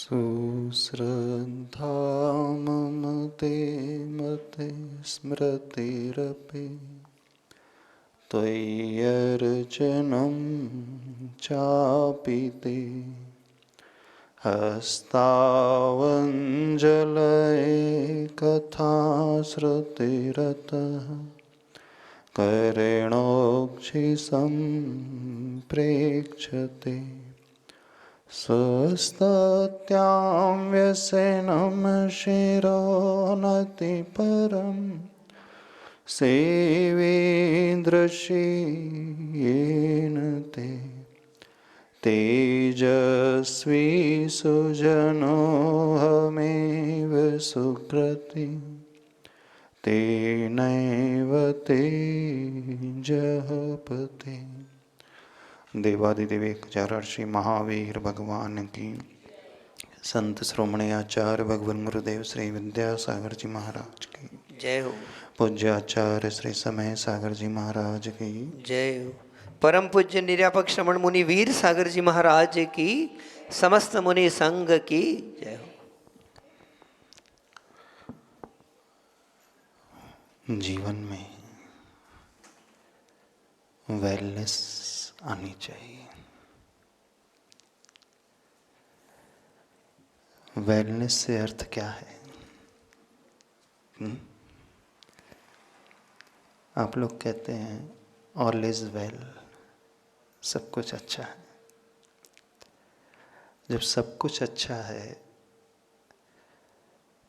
सुश्रद्धा मम ते मते स्मृतिरपि त्वय्यर्चनं चापि ते हस्तावञ्जलये कथाश्रुतिरतः करेणोक्षिसम्प्रेक्ष्यते स्वस्तत्यां व्यसनं शिरो नतिपरं सेवेन्द्रशीयेन ते तेजस्वी सुजनोऽहमेव सुकृति तेनैव तेजःपते। देवादिदेव चारार्षि महावीर भगवान की, संत श्रोमणी आचार्य भगवान गुरुदेव श्री विद्यासागर जी महाराज की जय हो। पूज्य आचार्य श्री समय सागर जी महाराज की जय हो। परम पूज्य निर्यापक श्रमण मुनि वीर सागर जी महाराज की, समस्त मुनि संघ की जय हो। जीवन में वेलनेस आनी चाहिए। वेलनेस से अर्थ क्या है? आप लोग कहते हैं ऑल इज वेल, सब कुछ अच्छा है। जब सब कुछ अच्छा है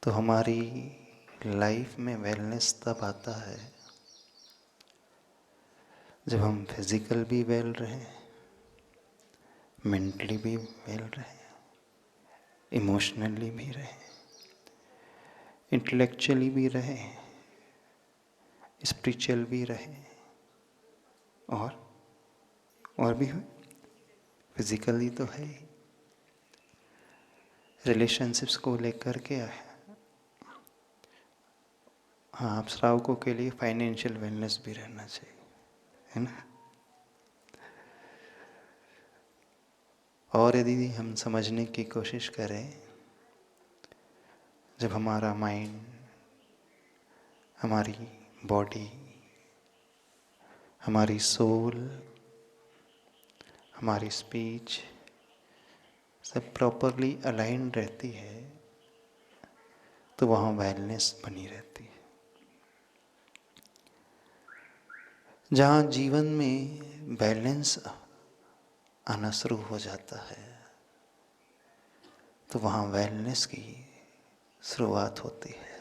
तो हमारी लाइफ में वेलनेस तब आता है जब हम फिजिकल भी वेल रहे, मेंटली भी वेल रहे, इमोशनली भी रहे, इंटेलेक्चुअली भी रहे, स्पिरिचुअल भी रहे, और भी हो, फिजिकली तो है ही। रिलेशनशिप्स को लेकर के हाँ, आप श्रावकों के लिए फाइनेंशियल वेलनेस भी रहना चाहिए, है ना। और यदि हम समझने की कोशिश करें, जब हमारा माइंड, हमारी बॉडी, हमारी सोल, हमारी स्पीच सब प्रॉपरली अलाइन रहती है तो वहाँ वेलनेस बनी रहती है। जहाँ जीवन में बैलेंस आना शुरू हो जाता है तो वहाँ वेलनेस की शुरुआत होती है।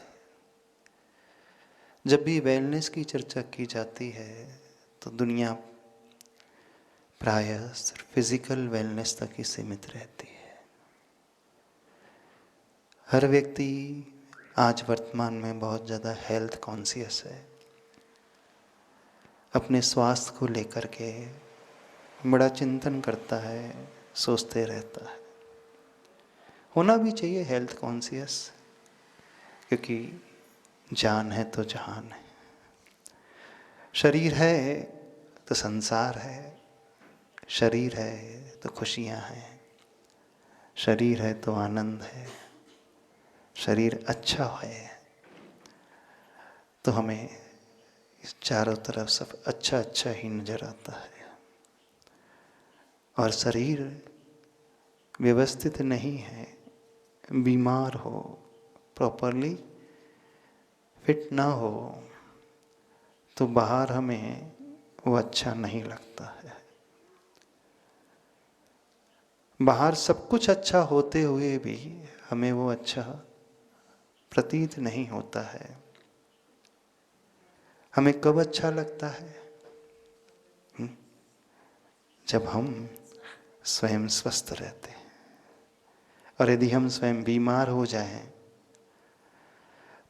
जब भी वेलनेस की चर्चा की जाती है तो दुनिया प्रायः सिर्फ फिजिकल वेलनेस तक ही सीमित रहती है। हर व्यक्ति आज वर्तमान में बहुत ज़्यादा हेल्थ कॉन्शियस है, अपने स्वास्थ्य को लेकर के बड़ा चिंतन करता है, सोचते रहता है। होना भी चाहिए हेल्थ कॉन्शियस, क्योंकि जान है तो जहान है। शरीर है तो संसार है, शरीर है तो खुशियाँ हैं, शरीर है तो आनंद है। शरीर अच्छा है तो हमें चारों तरफ सब अच्छा अच्छा ही नजर आता है। और शरीर व्यवस्थित नहीं है, बीमार हो, प्रॉपरली फिट ना हो तो बाहर हमें वो अच्छा नहीं लगता है। बाहर सब कुछ अच्छा होते हुए भी हमें वो अच्छा प्रतीत नहीं होता है। हमें कब अच्छा लगता है? जब हम स्वयं स्वस्थ रहते हैं। और यदि हम स्वयं बीमार हो जाएं,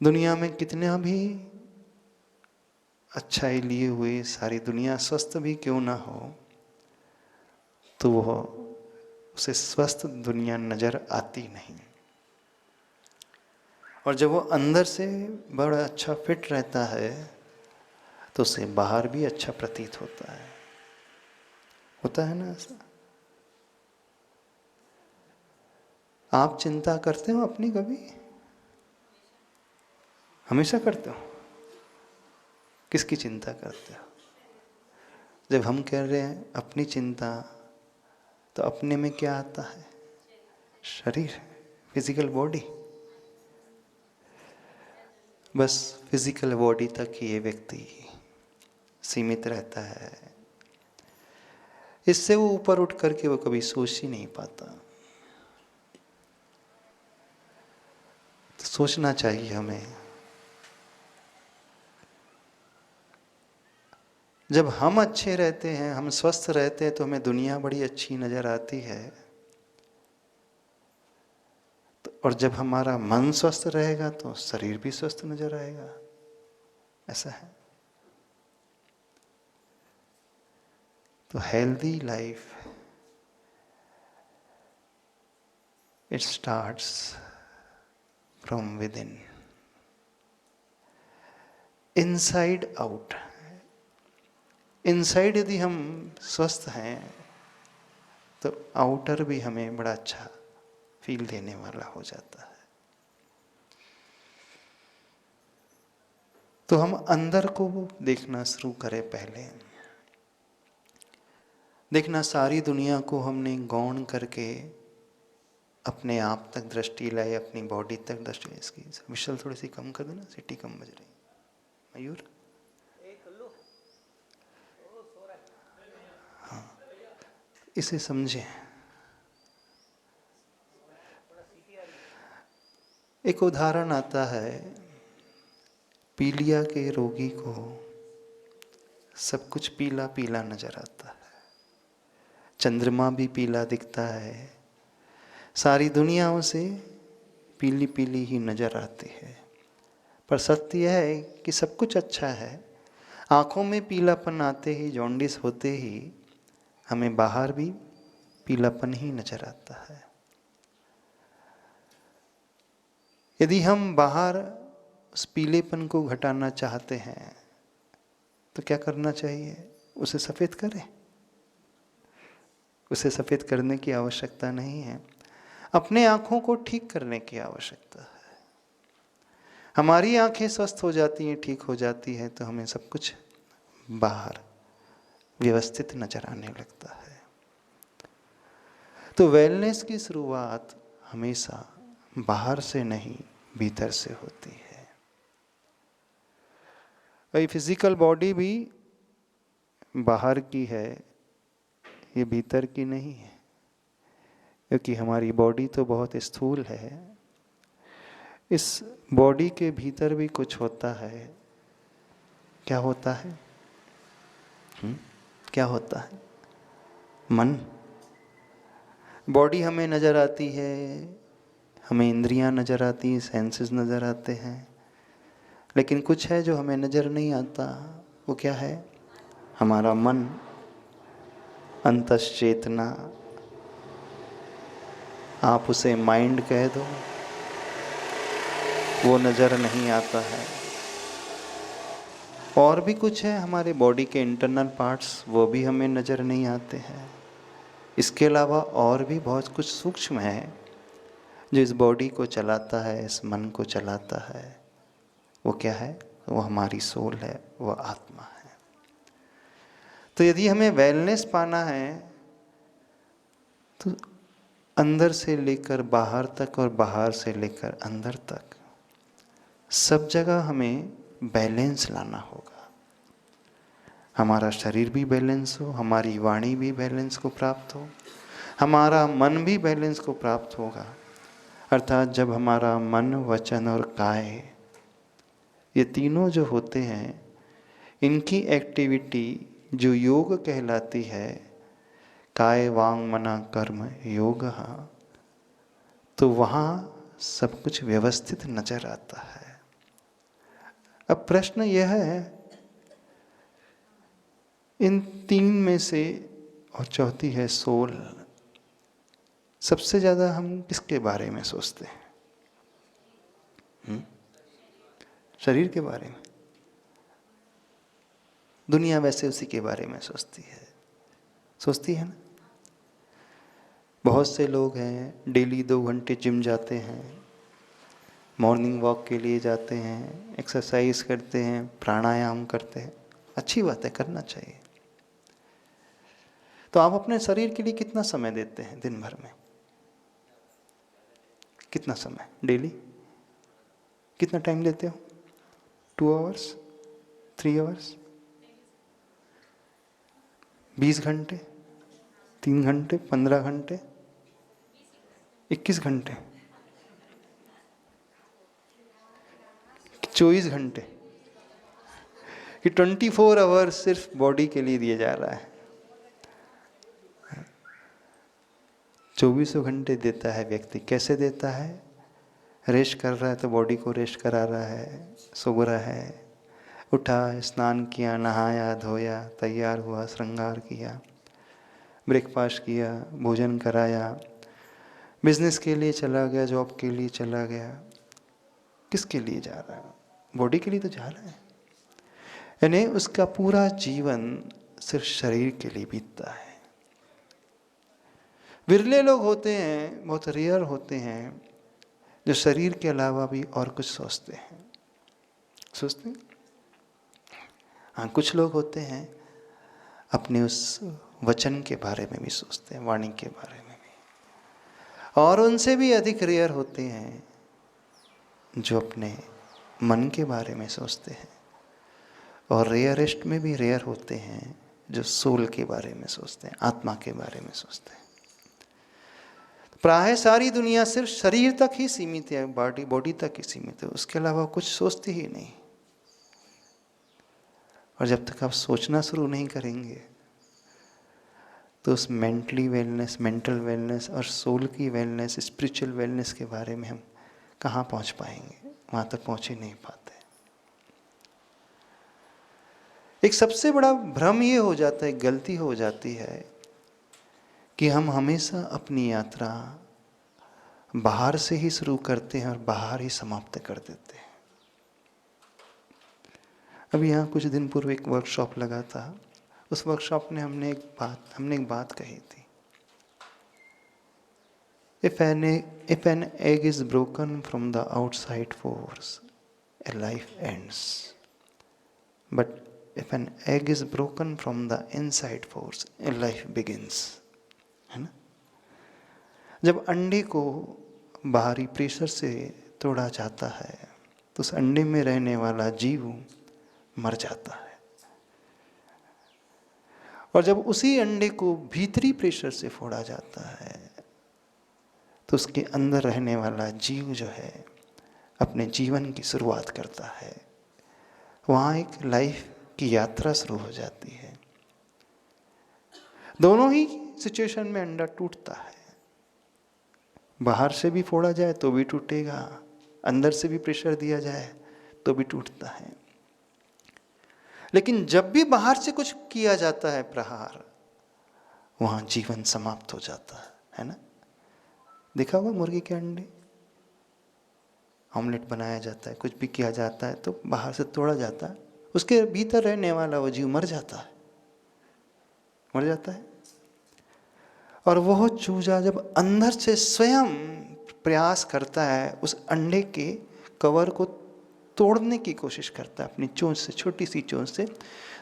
दुनिया में कितना भी अच्छाई लिए हुए सारी दुनिया स्वस्थ भी क्यों ना हो तो वो उसे स्वस्थ दुनिया नजर आती नहीं। और जब वो अंदर से बड़ा अच्छा फिट रहता है तो उसे बाहर भी अच्छा प्रतीत होता है। होता है ना ऐसा? आप चिंता करते हो अपनी कभी? हमेशा करते हो? किसकी चिंता करते हो? जब हम कह रहे हैं अपनी चिंता, तो अपने में क्या आता है? शरीर, फिजिकल बॉडी। बस फिजिकल बॉडी तक ही ये व्यक्ति सीमित रहता है। इससे वो ऊपर उठ करके वो कभी सोच ही नहीं पाता। तो सोचना चाहिए हमें। जब हम अच्छे रहते हैं, हम स्वस्थ रहते हैं, तो हमें दुनिया बड़ी अच्छी नजर आती है। और जब हमारा मन स्वस्थ रहेगा तो शरीर भी स्वस्थ नजर आएगा। ऐसा है। तो healthy life, it starts from with in, inside out. Inside यदि हम स्वस्थ हैं तो आउटर भी हमें बड़ा अच्छा फील देने वाला हो जाता है। तो हम अंदर को देखना शुरू करें। पहले देखना, सारी दुनिया को हमने गौण करके अपने आप तक दृष्टि लाई, अपनी बॉडी तक दृष्टि। इसकी विशल थोड़ी सी कम कर देना, सीटी कम बज रही। मयूर, हाँ, इसे समझें। एक उदाहरण आता है, पीलिया के रोगी को सब कुछ पीला पीला नजर आता है। चंद्रमा भी पीला दिखता है, सारी दुनिया उसे पीली पीली ही नजर आती है। पर सत्य यह है कि सब कुछ अच्छा है। आंखों में पीलापन आते ही, जॉन्डिस होते ही, हमें बाहर भी पीलापन ही नजर आता है। यदि हम बाहर उस पीलेपन को घटाना चाहते हैं तो क्या करना चाहिए? उसे सफ़ेद करें। उसे सफ़ेद करने की आवश्यकता नहीं है, अपने आँखों को ठीक करने की आवश्यकता है। हमारी आँखें स्वस्थ हो जाती हैं, ठीक हो जाती है, तो हमें सब कुछ बाहर व्यवस्थित नजर आने लगता है। तो वेलनेस की शुरुआत हमेशा बाहर से नहीं, भीतर से होती है। भाई, फिजिकल बॉडी भी बाहर की है, ये भीतर की नहीं है। क्योंकि हमारी बॉडी तो बहुत स्थूल है। इस बॉडी के भीतर भी कुछ होता है। क्या होता है? क्या होता है? मन। बॉडी हमें नजर आती है, हमें इंद्रियां नजर आती हैं, सेंसेस नजर आते हैं, लेकिन कुछ है जो हमें नजर नहीं आता। वो क्या है? हमारा मन, अंतश्चेतना। आप उसे माइंड कह दो, वो नजर नहीं आता है। और भी कुछ है, हमारे बॉडी के इंटरनल पार्ट्स, वो भी हमें नजर नहीं आते हैं। इसके अलावा और भी बहुत कुछ सूक्ष्म है जो इस बॉडी को चलाता है, इस मन को चलाता है। वो क्या है? वो हमारी सोल है, वो आत्मा है। तो यदि हमें वेलनेस पाना है तो अंदर से लेकर बाहर तक और बाहर से लेकर अंदर तक सब जगह हमें बैलेंस लाना होगा। हमारा शरीर भी बैलेंस हो, हमारी वाणी भी बैलेंस को प्राप्त हो, हमारा मन भी बैलेंस को प्राप्त होगा। अर्थात जब हमारा मन, वचन और काया, ये तीनों जो होते हैं, इनकी एक्टिविटी जो योग कहलाती है, काय वांग मना कर्म योग, तो वहाँ सब कुछ व्यवस्थित नजर आता है। अब प्रश्न यह है, इन तीन में से, और चौथी है सोल, सबसे ज़्यादा हम किसके बारे में सोचते हैं? शरीर के बारे में। दुनिया वैसे उसी के बारे में सोचती है ना। बहुत से लोग हैं डेली 2 घंटे जिम जाते हैं, मॉर्निंग वॉक के लिए जाते हैं, एक्सरसाइज करते हैं, प्राणायाम करते हैं। अच्छी बात है, करना चाहिए। तो आप अपने शरीर के लिए कितना समय देते हैं दिन भर में? कितना समय डेली? कितना टाइम देते हो? 2 आवर्स, 3 आवर्स, 20 घंटे, 3 घंटे, 15 घंटे, 21 घंटे, 24 घंटे कि 24 आवर्स सिर्फ बॉडी के लिए दिया जा रहा है। 24 घंटे देता है व्यक्ति। कैसे देता है? रेस्ट कर रहा है तो बॉडी को रेस्ट करा रहा है, सो रहा है, उठा, स्नान किया, नहाया धोया, तैयार हुआ, श्रृंगार किया, ब्रेकफास्ट किया, भोजन कराया, बिजनेस के लिए चला गया, जॉब के लिए चला गया। किसके लिए जा रहा है? बॉडी के लिए तो जा रहा है। यानी उसका पूरा जीवन सिर्फ शरीर के लिए बीतता है। विरले लोग होते हैं, बहुत रेयर होते हैं, जो शरीर के अलावा भी और कुछ सोचते हैं। सोचते हैं? हाँ, कुछ लोग होते हैं अपने उस वचन के बारे में भी सोचते हैं, वाणी के बारे में भी। और उनसे भी अधिक रेयर होते हैं जो अपने मन के बारे में सोचते हैं। और रेयरेस्ट में भी रेयर होते हैं जो सोल के बारे में सोचते हैं, आत्मा के बारे में सोचते हैं। प्राय सारी दुनिया सिर्फ शरीर तक ही सीमित है, बॉडी तक ही सीमित है, उसके अलावा कुछ सोचती ही नहीं। और जब तक आप सोचना शुरू नहीं करेंगे तो उस मेंटल वेलनेस और सोल की वेलनेस, स्पिरिचुअल वेलनेस के बारे में हम कहाँ पहुँच पाएंगे? वहाँ तक पहुँच ही नहीं पाते। एक सबसे बड़ा भ्रम ये हो जाता है, गलती हो जाती है कि हम हमेशा अपनी यात्रा बाहर से ही शुरू करते हैं और बाहर ही समाप्त कर देते हैं। अभी यहाँ कुछ दिन पूर्व एक वर्कशॉप लगा था। उस वर्कशॉप में हमने एक बात कही थी, If an egg is broken from the outside force, a life ends. But if an egg is broken from the inside force, a life begins. है ना? जब अंडे को बाहरी प्रेशर से तोड़ा जाता है तो उस अंडे में रहने वाला जीव मर जाता है। और जब उसी अंडे को भीतरी प्रेशर से फोड़ा जाता है तो उसके अंदर रहने वाला जीव जो है अपने जीवन की शुरुआत करता है। वहाँ एक लाइफ की यात्रा शुरू हो जाती है। दोनों ही सिचुएशन में अंडा टूटता है। बाहर से भी फोड़ा जाए तो भी टूटेगा, अंदर से भी प्रेशर दिया जाए तो भी टूटता है। लेकिन जब भी बाहर से कुछ किया जाता है प्रहार, वहाँ जीवन समाप्त हो जाता है ना? देखा होगा मुर्गी के अंडे, ऑमलेट बनाया जाता है, कुछ भी किया जाता है तो बाहर से तोड़ा जाता है, उसके भीतर रहने वाला वो जीव मर जाता है। और वह चूजा जब अंदर से स्वयं प्रयास करता है, उस अंडे के कवर को तोड़ने की कोशिश करता है अपनी चोंच से, छोटी सी चोंच से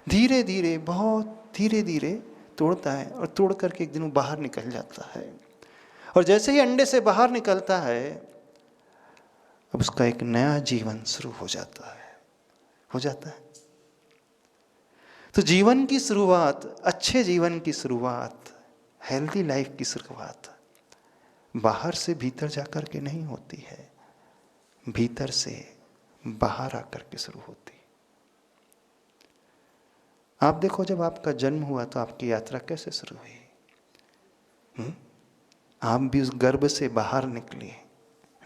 धीरे धीरे, बहुत धीरे धीरे तोड़ता है और तोड़ करके एक दिन वो बाहर निकल जाता है। और जैसे ही अंडे से बाहर निकलता है, अब उसका एक नया जीवन शुरू हो जाता है। तो जीवन की शुरुआत, अच्छे जीवन की शुरुआत, हेल्दी लाइफ की शुरुआत बाहर से भीतर जाकर के नहीं होती है, भीतर से बाहर आकर के शुरू होती है। आप देखो, जब आपका जन्म हुआ तो आपकी यात्रा कैसे शुरू हुई? आप भी उस गर्भ से बाहर निकले, है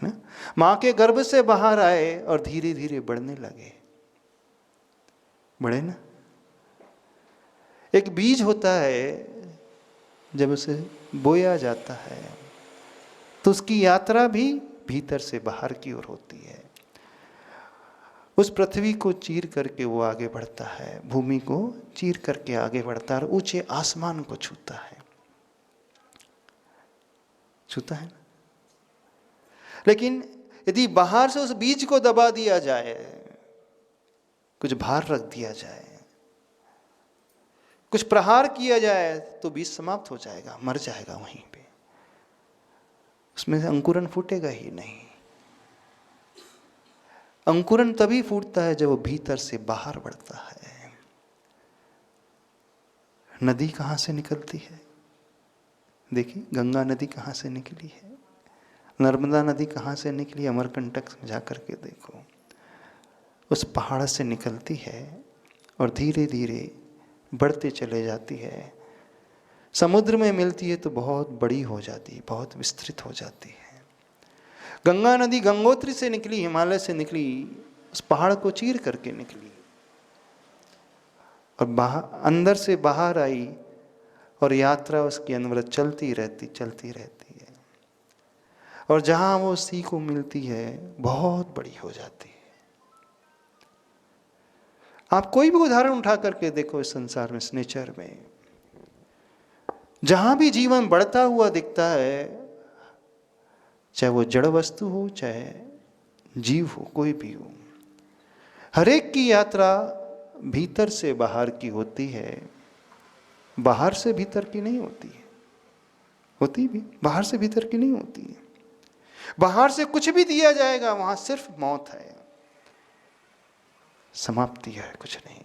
ना? माँ के गर्भ से बाहर आए और धीरे धीरे बढ़ने लगे, बढ़े ना? एक बीज होता है, जब उसे बोया जाता है तो उसकी यात्रा भी भीतर से बाहर की ओर होती है। उस पृथ्वी को चीर करके वो आगे बढ़ता है, भूमि को चीर करके आगे बढ़ता है और ऊंचे आसमान को छूता है। छूता है ना। लेकिन यदि बाहर से उस बीज को दबा दिया जाए, कुछ भार रख दिया जाए, कुछ प्रहार किया जाए, तो बीज समाप्त हो जाएगा, मर जाएगा वहीं पे, उसमें से अंकुरन फूटेगा ही नहीं। अंकुरन तभी फूटता है जब वो भीतर से बाहर बढ़ता है। नदी कहाँ से निकलती है? देखिए, गंगा नदी कहाँ से निकली है, नर्मदा नदी कहाँ से निकली, अमरकंटक में जा करके देखो, उस पहाड़ से निकलती है और धीरे धीरे बढ़ते चले जाती है। समुद्र में मिलती है तो बहुत बड़ी हो जाती है, बहुत विस्तृत हो जाती है। गंगा नदी गंगोत्री से निकली, हिमालय से निकली, उस पहाड़ को चीर करके निकली और अंदर से बाहर आई और यात्रा उसकी अनवरत चलती रहती है। और जहां वो सी को मिलती है बहुत बड़ी हो जाती है। आप कोई भी उदाहरण उठा करके देखो इस संसार में, इस नेचर में, जहां भी जीवन बढ़ता हुआ दिखता है, चाहे वो जड़ वस्तु हो चाहे जीव हो, कोई भी हो, हर एक की यात्रा भीतर से बाहर की होती है, बाहर से भीतर की नहीं होती है। होती भी बाहर से भीतर की नहीं होती है। बाहर से कुछ भी दिया जाएगा वहां सिर्फ मौत है, समाप्ति है, कुछ नहीं।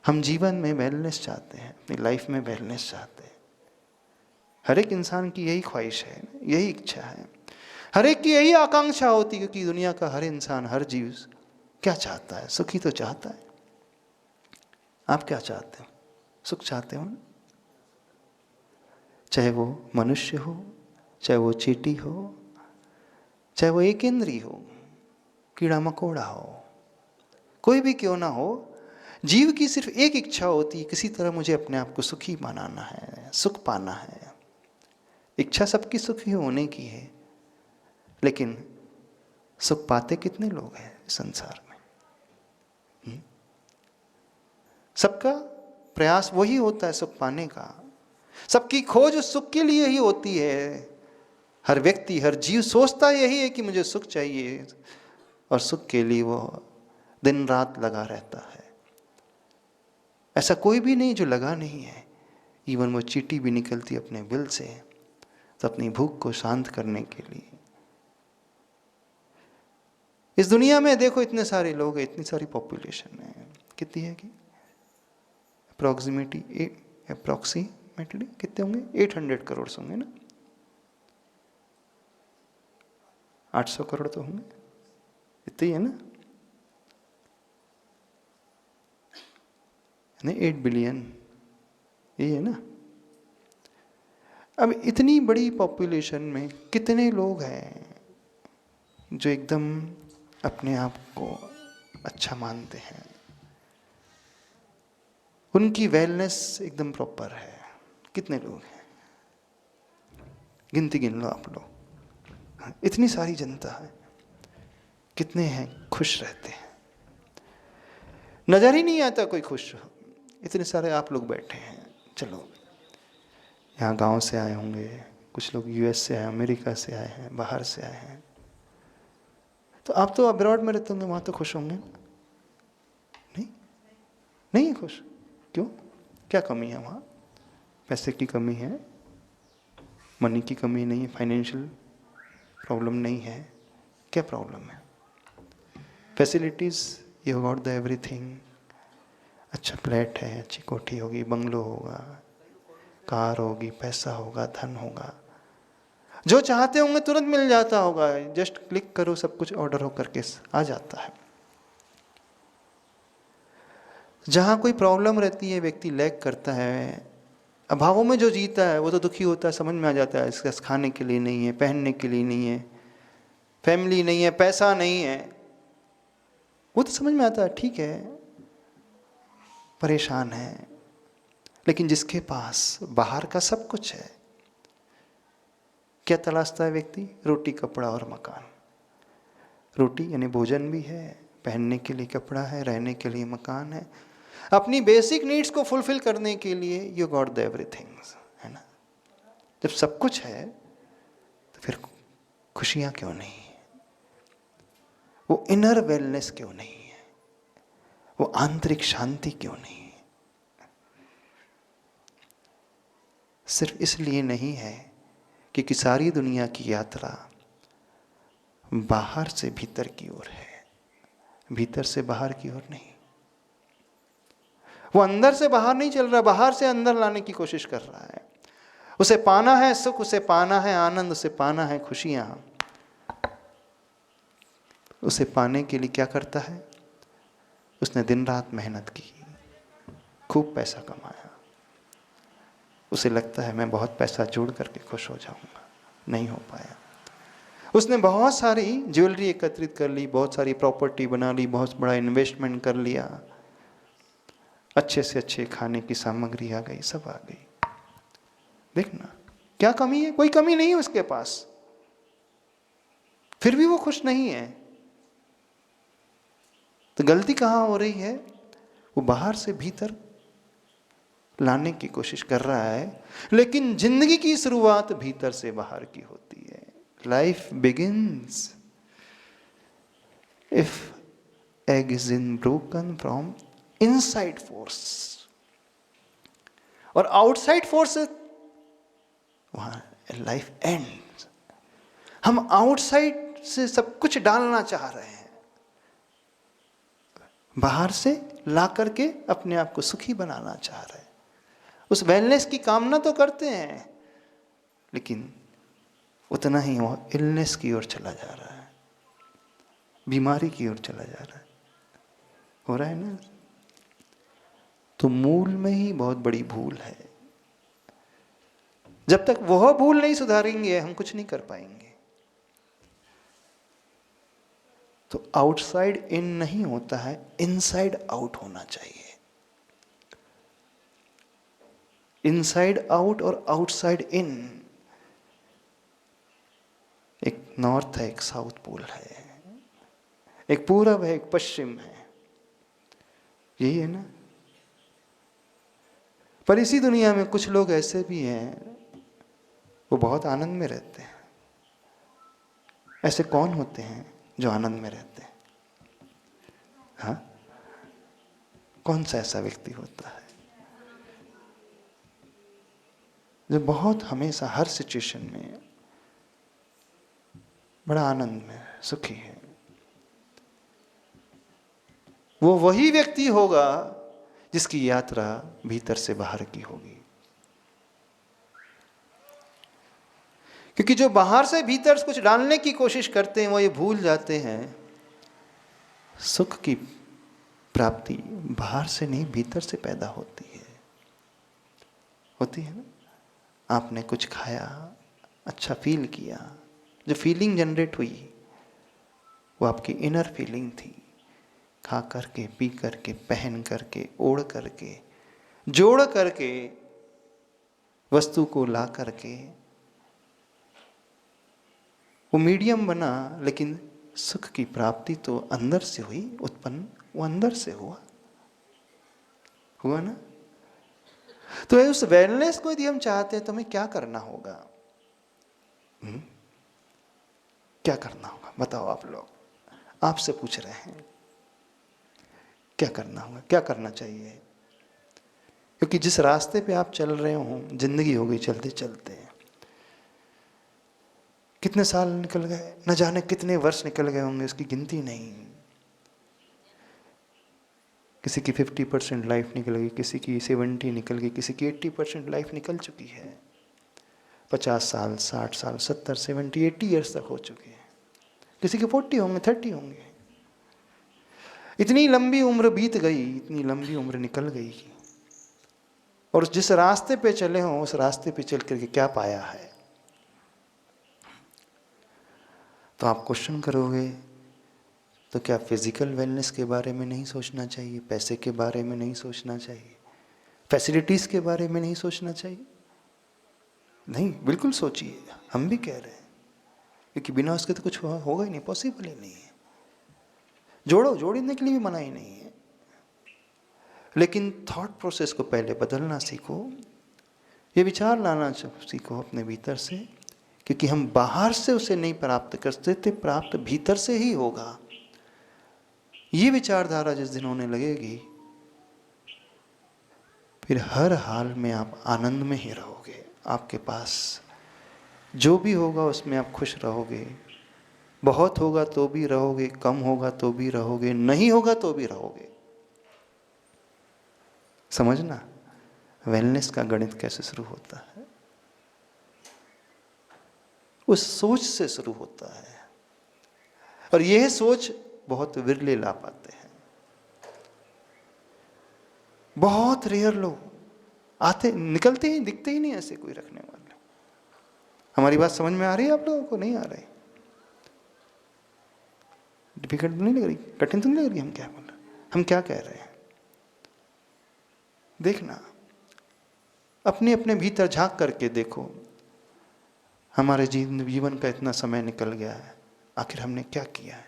हम जीवन में वेलनेस चाहते हैं, अपनी लाइफ में वेलनेस चाहते हैं। हर एक इंसान की यही ख्वाहिश है, यही इच्छा है, हर एक की यही आकांक्षा होती है, क्योंकि दुनिया का हर इंसान, हर जीव क्या चाहता है? सुखी तो चाहता है। आप क्या चाहते हो? सुख चाहते हो ना? चाहे वो मनुष्य हो, चाहे वो चींटी हो, चाहे वो एक इंद्री हो, कीड़ा मकोड़ा हो, कोई भी क्यों ना हो, जीव की सिर्फ एक इच्छा होती है, किसी तरह मुझे अपने आप को सुखी बनाना है, सुख पाना है। इच्छा सबकी सुखी होने की है, लेकिन सुख पाते कितने लोग हैं संसार में? सबका प्रयास वही होता है सुख पाने का, सबकी खोज उस सुख के लिए ही होती है। हर व्यक्ति, हर जीव सोचता यही है कि मुझे सुख चाहिए, और सुख के लिए वो दिन रात लगा रहता है। ऐसा कोई भी नहीं जो लगा नहीं है। इवन वो चींटी भी निकलती अपने बिल से तो अपनी भूख को शांत करने के लिए। इस दुनिया में देखो इतने सारे लोग हैं, इतनी सारी पॉपुलेशन है, कितनी है कि अप्रोक्सीमेटली कितने होंगे? 800 करोड़ होंगे ना, 800 करोड़ तो होंगे, इतने ही है ना, नहीं 8 बिलियन, यही है ना। अब इतनी बड़ी पॉपुलेशन में कितने लोग हैं जो एकदम अपने आप को अच्छा मानते हैं, उनकी वेलनेस एकदम प्रॉपर है? कितने लोग हैं? गिनती गिन लो आप लोग, इतनी सारी जनता है, कितने हैं खुश रहते हैं? नजर ही नहीं आता कोई खुश हो। इतने सारे आप लोग बैठे हैं, चलो यहाँ गांव से आए होंगे, कुछ लोग यूएस से आए, अमेरिका से आए हैं, बाहर से आए हैं, तो आप तो अब्रॉड में रहते होंगे, वहाँ तो खुश होंगे? नहीं है खुश? क्यों? क्या कमी है वहाँ? पैसे की कमी है, मनी की कमी नहीं है, फाइनेंशियल प्रॉब्लम नहीं है, क्या प्रॉब्लम है? Facilities, you got the everything. अच्छा फ्लैट है, अच्छी कोठी होगी, बंगलो होगा, कार होगी, पैसा होगा, धन होगा, जो चाहते होंगे तुरंत मिल जाता होगा, जस्ट क्लिक करो सब कुछ ऑर्डर हो करके आ जाता है। जहाँ कोई प्रॉब्लम रहती है, व्यक्ति लैग करता है, अभावों में जो जीता है वो तो दुखी होता है, समझ में आ जाता है इसका खाने के लिए नहीं है, पहनने के लिए नहीं है, फैमिली नहीं है, पैसा नहीं है, वो तो समझ में आता है, ठीक है परेशान है। लेकिन जिसके पास बाहर का सब कुछ है, क्या तलाशता है व्यक्ति? रोटी, कपड़ा और मकान। रोटी यानी भोजन भी है, पहनने के लिए कपड़ा है, रहने के लिए मकान है, अपनी बेसिक नीड्स को फुलफिल करने के लिए यू गॉट द एवरीथिंग, है ना। जब सब कुछ है तो फिर खुशियां क्यों नहीं है? वो इनर वेलनेस क्यों नहीं है? वो आंतरिक शांति क्यों नहीं है? सिर्फ इसलिए नहीं है क्योंकि सारी दुनिया की यात्रा बाहर से भीतर की ओर है, भीतर से बाहर की ओर नहीं। वो अंदर से बाहर नहीं चल रहा, बाहर से अंदर लाने की कोशिश कर रहा है। उसे पाना है सुख, उसे पाना है आनंद, उसे पाना है खुशियां। उसे पाने के लिए क्या करता है? उसने दिन रात मेहनत की, खूब पैसा कमाया। उसे लगता है मैं बहुत पैसा जोड़ करके खुश हो जाऊंगा, नहीं हो पाया। उसने बहुत सारी ज्वेलरी एकत्रित कर ली, बहुत सारी प्रॉपर्टी बना ली, बहुत बड़ा इन्वेस्टमेंट कर लिया, अच्छे से अच्छे खाने की सामग्री आ गई, सब आ गई। देखना क्या कमी है? कोई कमी नहीं है उसके पास, फिर भी वो खुश नहीं है। तो गलती कहां हो रही है? वो बाहर से भीतर लाने की कोशिश कर रहा है, लेकिन जिंदगी की शुरुआत भीतर से बाहर की होती है। Life begins if egg is in broken from inside force, और आउटसाइड फोर्स वहां लाइफ एंड्स। हम आउटसाइड से सब कुछ डालना चाह रहे हैं, बाहर से ला करके अपने आप को सुखी बनाना चाह रहे हैं। उस वेलनेस की कामना तो करते हैं, लेकिन उतना ही वो इलनेस की ओर चला जा रहा है, बीमारी की ओर चला जा रहा है। हो रहा है ना? तो मूल में ही बहुत बड़ी भूल है। जब तक वह भूल नहीं सुधारेंगे हम कुछ नहीं कर पाएंगे। तो आउटसाइड इन नहीं होता है, इनसाइड आउट होना चाहिए। इनसाइड आउट और आउटसाइड इन। एक नॉर्थ है, एक साउथ पोल है, एक पूरब है, एक पश्चिम है, यही है ना? पर इसी दुनिया में कुछ लोग ऐसे भी हैं, वो बहुत आनंद में रहते हैं। ऐसे कौन होते हैं जो आनंद में रहते हैं? हाँ, कौन सा ऐसा व्यक्ति होता है जो बहुत हमेशा हर सिचुएशन में बड़ा आनंद में सुखी है? वो वही व्यक्ति होगा जिसकी यात्रा भीतर से बाहर की होगी। क्योंकि जो बाहर से भीतर कुछ डालने की कोशिश करते हैं वो ये भूल जाते हैं, सुख की प्राप्ति बाहर से नहीं भीतर से पैदा होती है। होती है ना? आपने कुछ खाया, अच्छा फील किया, जो फीलिंग जनरेट हुई वो आपकी इनर फीलिंग थी। खा करके, पी करके, पहन करके, ओढ़ करके, जोड़ करके, वस्तु को ला करके, वो मीडियम बना, लेकिन सुख की प्राप्ति तो अंदर से हुई, उत्पन्न वो अंदर से हुआ ना? तो उस वेलनेस को यदि हम चाहते हैं तो हमें क्या करना होगा? क्या करना होगा बताओ? आप लोग, आपसे पूछ रहे हैं क्या करना होगा, क्या करना चाहिए? क्योंकि जिस रास्ते पे आप चल रहे हो, जिंदगी हो गई चलते चलते, कितने साल निकल गए, न जाने कितने वर्ष निकल गए होंगे, उसकी गिनती नहीं। किसी की 50% लाइफ निकल गई, किसी की 70 निकल गई, किसी की 80% लाइफ निकल चुकी है। 50 साल, 60 साल, 70, 70, 80 ईयर्स तक हो चुके हैं। किसी के 40 होंगे, 30 होंगे। इतनी लंबी उम्र बीत गई, इतनी लंबी उम्र निकल गई, और जिस रास्ते पे चले हों उस रास्ते पे चल करके क्या पाया है? तो आप क्वेश्चन करोगे तो क्या फिजिकल वेलनेस के बारे में नहीं सोचना चाहिए? पैसे के बारे में नहीं सोचना चाहिए? फैसिलिटीज के बारे में नहीं सोचना चाहिए? नहीं, बिल्कुल सोचिए, हम भी कह रहे हैं, क्योंकि बिना उसके तो कुछ होगा ही नहीं, पॉसिबल ही नहीं है। जोड़ने के लिए भी मना ही नहीं है, लेकिन थॉट प्रोसेस को पहले बदलना सीखो। ये विचार लाना सीखो अपने भीतर से, क्योंकि हम बाहर से उसे नहीं प्राप्त कर सकते, प्राप्त भीतर से ही होगा। ये विचारधारा जिस दिन होने लगेगी, फिर हर हाल में आप आनंद में ही रहोगे। आपके पास जो भी होगा उसमें आप खुश रहोगे। बहुत होगा तो भी रहोगे, कम होगा तो भी रहोगे, नहीं होगा तो भी रहोगे। समझना वेलनेस का गणित कैसे शुरू होता है, उस सोच से शुरू होता है। और यह सोच बहुत विरले ला पाते हैं। बहुत रेयर लोग आते, निकलते ही, दिखते ही नहीं ऐसे कोई रखने वाले। हमारी बात समझ में आ रही है आप लोगों को? नहीं आ रही? डिफिकल्ट नहीं लग रही? कठिन तो नहीं लग रही? हम क्या बोल रहे हैं, हम क्या कह रहे हैं? देखना, अपने अपने भीतर झांक करके देखो। हमारे जीवन का इतना समय निकल गया है, आखिर हमने क्या किया है?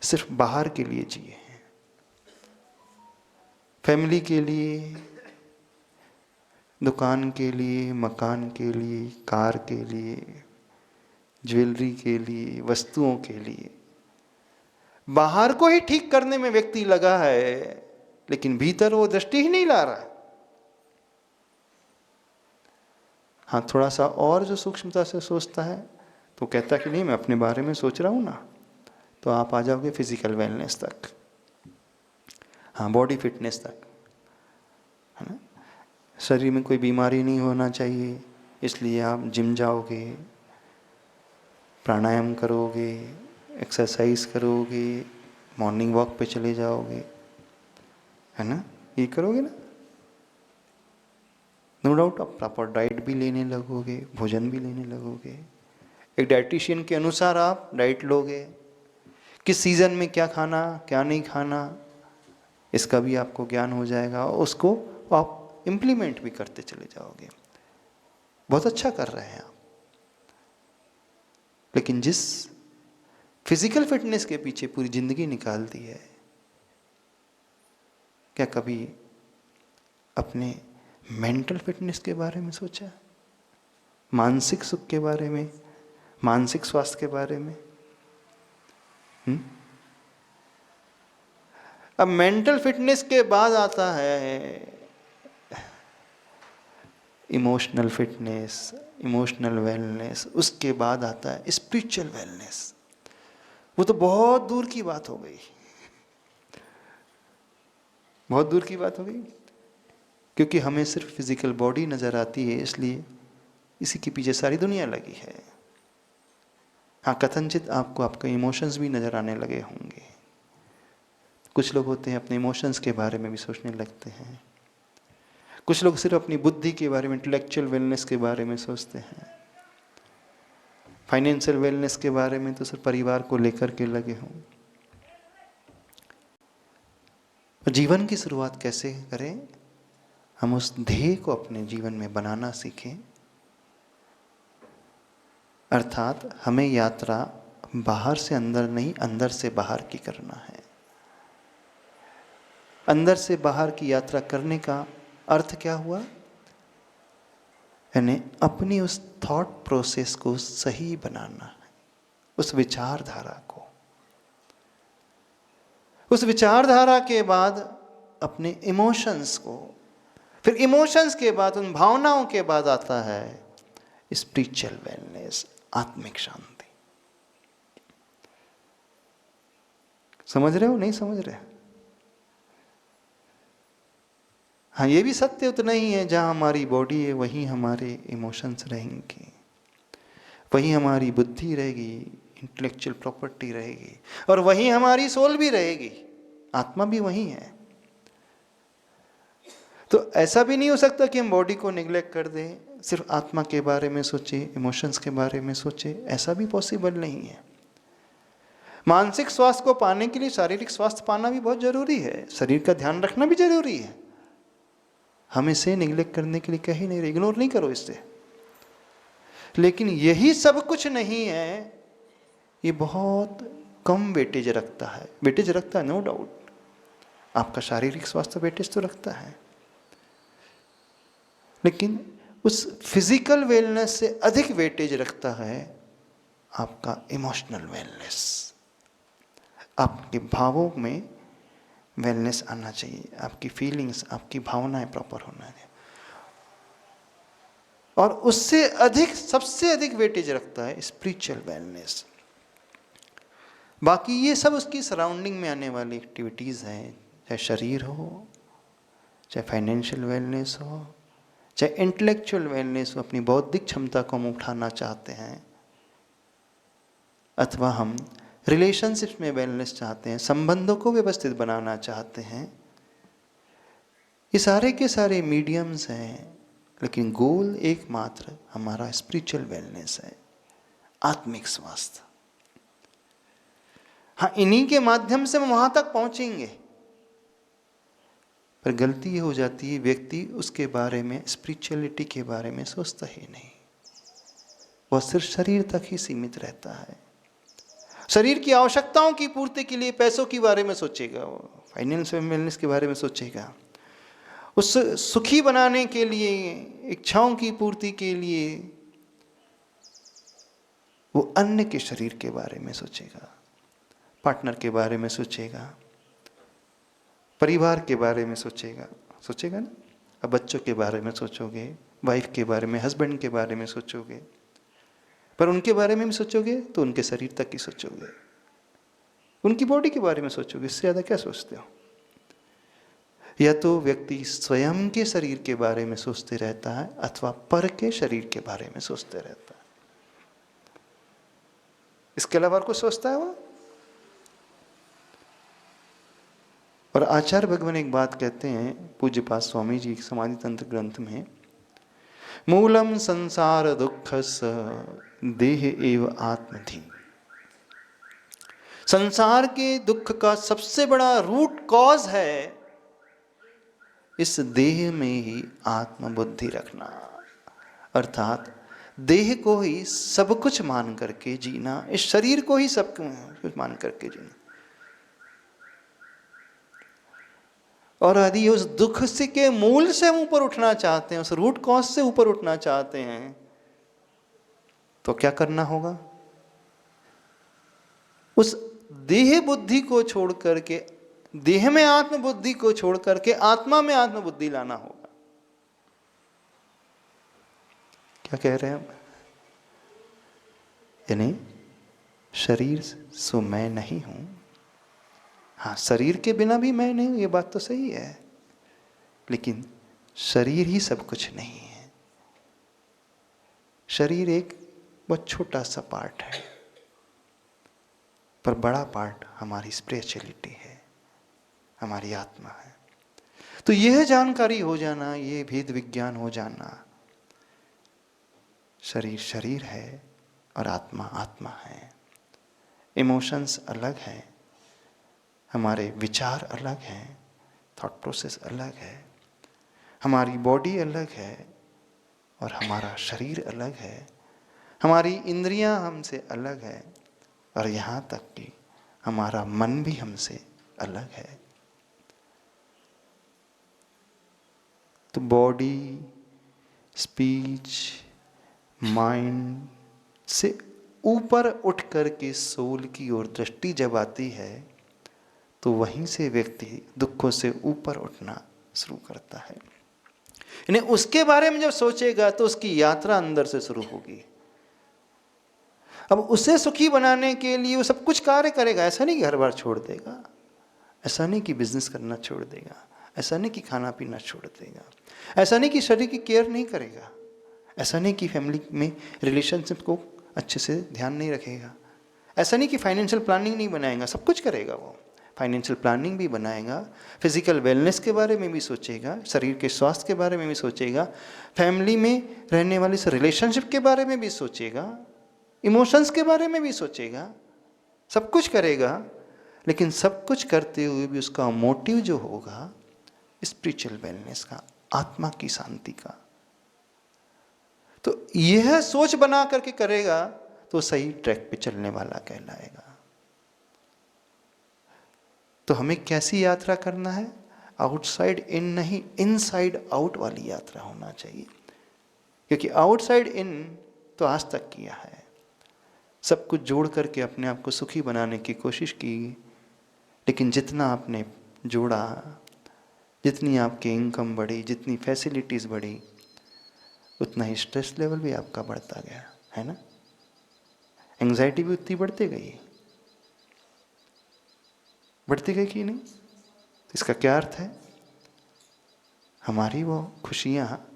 सिर्फ बाहर के लिए जिए हैं, फैमिली के लिए, दुकान के लिए, मकान के लिए, कार के लिए, ज्वेलरी के लिए, वस्तुओं के लिए। बाहर को ही ठीक करने में व्यक्ति लगा है, लेकिन भीतर वो दृष्टि ही नहीं ला रहा है। हाँ, थोड़ा सा और जो सूक्ष्मता से सोचता है तो कहता कि नहीं, मैं अपने बारे में सोच रहा हूँ ना, तो आप आ जाओगे फिजिकल वेलनेस तक, हाँ, बॉडी फिटनेस तक, है ना। शरीर में कोई बीमारी नहीं होना चाहिए, इसलिए आप जिम जाओगे, प्राणायाम करोगे, एक्सरसाइज करोगे, मॉर्निंग वॉक पे चले जाओगे, है ना, ये करोगे ना। नो डाउट आप प्रॉपर डाइट भी लेने लगोगे, भोजन भी लेने लगोगे। एक डाइटिशियन के अनुसार आप डाइट लोगे, किस सीज़न में क्या खाना, क्या नहीं खाना, इसका भी आपको ज्ञान हो जाएगा, और उसको आप इम्प्लीमेंट भी करते चले जाओगे। बहुत अच्छा कर रहे हैं आप। लेकिन जिस फिजिकल फिटनेस के पीछे पूरी जिंदगी निकाल दी है, क्या कभी अपने मेंटल फिटनेस के बारे में सोचा? मानसिक सुख के बारे में, मानसिक स्वास्थ्य के बारे में? अब मेंटल फिटनेस के बाद आता है इमोशनल फिटनेस, इमोशनल वेलनेस, उसके बाद आता है स्पिरिचुअल वेलनेस। वो तो बहुत दूर की बात हो गई, बहुत दूर की बात हो गई, क्योंकि हमें सिर्फ फिजिकल बॉडी नजर आती है, इसलिए इसी के पीछे सारी दुनिया लगी है। हाँ, कथनचित आपको आपके इमोशंस भी नजर आने लगे होंगे। कुछ लोग होते हैं अपने इमोशंस के बारे में भी सोचने लगते हैं, कुछ लोग सिर्फ अपनी बुद्धि के बारे में, इंटेलेक्चुअल वेलनेस के बारे में सोचते हैं, फाइनेंशियल वेलनेस के बारे में तो सिर्फ परिवार को लेकर के लगे हों। जीवन की शुरुआत कैसे करें? हम उस ध्येय को अपने जीवन में बनाना सीखें। अर्थात हमें यात्रा बाहर से अंदर नहीं, अंदर से बाहर की करना है। अंदर से बाहर की यात्रा करने का अर्थ क्या हुआ? यानी अपनी उस थॉट प्रोसेस को सही बनाना है, उस विचारधारा को। उस विचारधारा के बाद अपने इमोशंस को, फिर इमोशंस के बाद, उन भावनाओं के बाद आता है स्पिरिचुअल वेलनेस, आत्मिक शांति। समझ रहे हो? नहीं समझ रहे? हाँ, ये भी सत्य उतना ही है, जहाँ हमारी बॉडी है वहीं हमारे इमोशंस रहेंगे, वहीं हमारी बुद्धि रहेगी, इंटेलेक्चुअल प्रॉपर्टी रहेगी, और वहीं हमारी सोल भी रहेगी, आत्मा भी वहीं है। तो ऐसा भी नहीं हो सकता कि हम बॉडी को निग्लेक्ट कर दें, सिर्फ आत्मा के बारे में सोचे, इमोशंस के बारे में सोचे, ऐसा भी पॉसिबल नहीं है। मानसिक स्वास्थ्य को पाने के लिए शारीरिक स्वास्थ्य पाना भी बहुत जरूरी है, शरीर का ध्यान रखना भी जरूरी है। हम इसे निग्लेक्ट करने के लिए कहीं नहीं रहे, इग्नोर नहीं करो इससे। लेकिन यही सब कुछ नहीं है, ये बहुत कम वेटेज रखता है। वेटेज रखता है, नो डाउट, आपका शारीरिक स्वास्थ्य वेटेज तो रखता है, लेकिन उस फिजिकल वेलनेस से अधिक वेटेज रखता है आपका इमोशनल वेलनेस। आपके भावों में वेलनेस आना चाहिए, आपकी फीलिंग्स, आपकी भावनाएं प्रॉपर होना चाहिए। और उससे अधिक, सबसे अधिक वेटेज रखता है स्पिरिचुअल वेलनेस। बाकी ये सब उसकी सराउंडिंग में आने वाली एक्टिविटीज़ हैं, चाहे शरीर हो, चाहे फाइनेंशियल वेलनेस हो, चाहे इंटेलेक्चुअल वेलनेस हो, अपनी बौद्धिक क्षमता को हम उठाना चाहते हैं, अथवा हम रिलेशनशिप्स में वेलनेस चाहते हैं, संबंधों को व्यवस्थित बनाना चाहते हैं। ये सारे के सारे मीडियम्स हैं, लेकिन गोल एकमात्र हमारा स्पिरिचुअल वेलनेस है, आत्मिक स्वास्थ्य। हाँ, इन्हीं के माध्यम से हम वहां तक पहुंचेंगे। पर गलती ये हो जाती है, व्यक्ति उसके बारे में, स्पिरिचुअलिटी के बारे में सोचता ही नहीं, वह सिर्फ शरीर तक ही सीमित रहता है। शरीर की आवश्यकताओं की पूर्ति के लिए पैसों के बारे में सोचेगा, वो फाइनेंशियल वेलनेस के बारे में सोचेगा, उस सुखी बनाने के लिए, इच्छाओं की पूर्ति के लिए वो अन्य के शरीर के बारे में सोचेगा, पार्टनर के बारे में सोचेगा, परिवार के बारे में सोचेगा ना। अब बच्चों के बारे में सोचोगे, वाइफ के बारे में, हस्बैंड के बारे में सोचोगे, पर उनके बारे में भी सोचोगे तो उनके शरीर तक ही सोचोगे, उनकी बॉडी के बारे में सोचोगे, इससे ज़्यादा क्या सोचते हो? या तो व्यक्ति स्वयं के शरीर के बारे में सोचते रहता है, अथवा पर के शरीर के बारे में सोचते रहता है। इसके अलावा और कुछ सोचता है वो? और आचार्य भगवान एक बात कहते हैं, पूज्यपाद स्वामी जी समाधि तंत्र ग्रंथ में, मूलम संसार दुखस देह एव आत्मधि। संसार के दुख का सबसे बड़ा रूट कॉज है इस देह में ही आत्मबुद्धि रखना, अर्थात देह को ही सब कुछ मान करके जीना, इस शरीर को ही सब कुछ मान करके जीना। और यदि उस दुख से के मूल से हम ऊपर उठना चाहते हैं, उस रूट कॉज से ऊपर उठना चाहते हैं, तो क्या करना होगा? उस देह बुद्धि को छोड़ करके, देह में आत्मबुद्धि को छोड़ करके आत्मा में आत्मबुद्धि लाना होगा। क्या कह रहे हैं हम? यानी शरीर सो मैं नहीं हूं। हाँ, शरीर के बिना भी मैं नहीं हूं, ये बात तो सही है, लेकिन शरीर ही सब कुछ नहीं है। शरीर एक बहुत छोटा सा पार्ट है, पर बड़ा पार्ट हमारी स्पिरिचुअलिटी है, हमारी आत्मा है। तो यह जानकारी हो जाना, ये भेद विज्ञान हो जाना, शरीर शरीर है और आत्मा आत्मा है। इमोशंस अलग हैं, हमारे विचार अलग हैं, थॉट प्रोसेस अलग है, हमारी बॉडी अलग है और हमारा शरीर अलग है, हमारी इंद्रियां हमसे अलग है, और यहाँ तक कि हमारा मन भी हमसे अलग है। तो बॉडी, स्पीच, माइंड से ऊपर उठ कर के सोल की ओर दृष्टि जब आती है, तो वहीं से व्यक्ति दुखों से ऊपर उठना शुरू करता है। यानी उसके बारे में जब सोचेगा तो उसकी यात्रा अंदर से शुरू होगी। अब उसे सुखी बनाने के लिए वो सब कुछ कार्य करेगा। ऐसा नहीं कि हर बार छोड़ देगा, ऐसा नहीं कि बिजनेस करना छोड़ देगा, ऐसा नहीं कि खाना पीना छोड़ देगा, ऐसा नहीं कि शरीर की केयर नहीं करेगा, ऐसा नहीं कि फैमिली में रिलेशनशिप को अच्छे से ध्यान नहीं रखेगा, ऐसा नहीं कि फाइनेंशियल प्लानिंग नहीं बनाएगा। सब कुछ करेगा वो, फाइनेंशियल प्लानिंग भी बनाएगा, फिजिकल वेलनेस के बारे में भी सोचेगा, शरीर के स्वास्थ्य के बारे में भी सोचेगा, फैमिली में रहने वाली रिलेशनशिप के बारे में भी सोचेगा, इमोशंस के बारे में भी सोचेगा, सब कुछ करेगा। लेकिन सब कुछ करते हुए भी उसका मोटिव जो होगा स्पिरिचुअल वेलनेस का, आत्मा की शांति का। तो यह सोच बना करके करेगा तो सही ट्रैक पे चलने वाला कहलाएगा। तो हमें कैसी यात्रा करना है? आउटसाइड इन नहीं, इनसाइड आउट वाली यात्रा होना चाहिए। क्योंकि आउटसाइड इन तो आज तक किया है, सब कुछ जोड़ करके अपने आप को सुखी बनाने की कोशिश की, लेकिन जितना आपने जोड़ा, जितनी आपकी इनकम बढ़ी, जितनी फैसिलिटीज़ बढ़ी, उतना ही स्ट्रेस लेवल भी आपका बढ़ता गया, है ना। एंग्जाइटी भी उतनी बढ़ती गई, बढ़ती गई कि नहीं। इसका क्या अर्थ है? हमारी वो खुशियाँ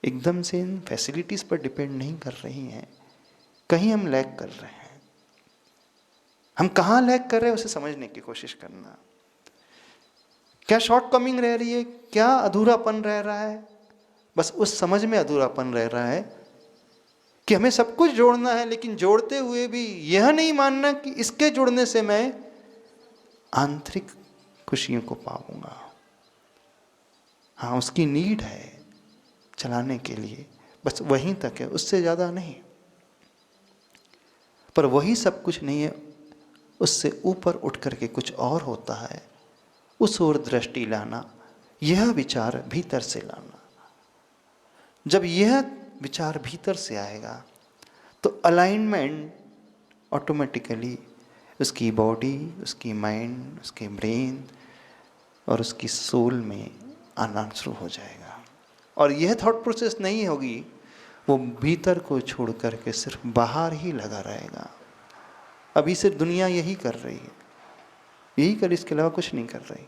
एकदम से इन फैसिलिटीज़ पर डिपेंड नहीं कर रही हैं, कहीं हम लैग कर रहे हैं। हम कहाँ लैग कर रहे हैं उसे समझने की कोशिश करना। क्या शॉर्ट कमिंग रह रही है, क्या अधूरापन रह रहा है? बस उस समझ में अधूरापन रह रहा है कि हमें सब कुछ जोड़ना है, लेकिन जोड़ते हुए भी यह नहीं मानना कि इसके जुड़ने से मैं आंतरिक खुशियों को पाऊंगा। हाँ, उसकी नीड है चलाने के लिए, बस वहीं तक है, उससे ज़्यादा नहीं। पर वही सब कुछ नहीं है, उससे ऊपर उठ करके कुछ और होता है, उस ओर दृष्टि लाना, यह विचार भीतर से लाना। जब यह विचार भीतर से आएगा तो अलाइनमेंट ऑटोमेटिकली उसकी बॉडी, उसकी माइंड, उसके ब्रेन और उसकी सोल में आना शुरू हो जाएगा। और यह थॉट प्रोसेस नहीं होगी, वो भीतर को छोड़ करके सिर्फ बाहर ही लगा रहेगा। अभी सिर्फ दुनिया यही कर रही है, यही कर, इसके अलावा कुछ नहीं कर रही।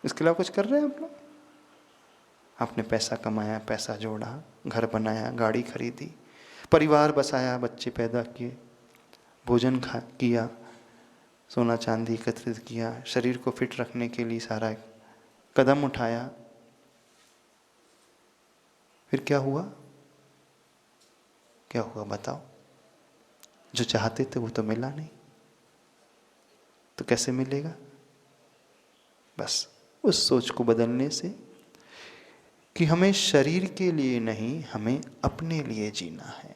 इसके अलावा कुछ कर रहे हैं आप लोग? आपने पैसा कमाया, पैसा जोड़ा, घर बनाया, गाड़ी खरीदी, परिवार बसाया, बच्चे पैदा किए, भोजन किया, सोना चांदी एकत्रित किया, शरीर को फिट रखने के लिए सारा कदम उठाया। फिर क्या हुआ? क्या हुआ बताओ? जो चाहते थे वो तो मिला नहीं, तो कैसे मिलेगा? बस उस सोच को बदलने से कि हमें शरीर के लिए नहीं, हमें अपने लिए जीना है।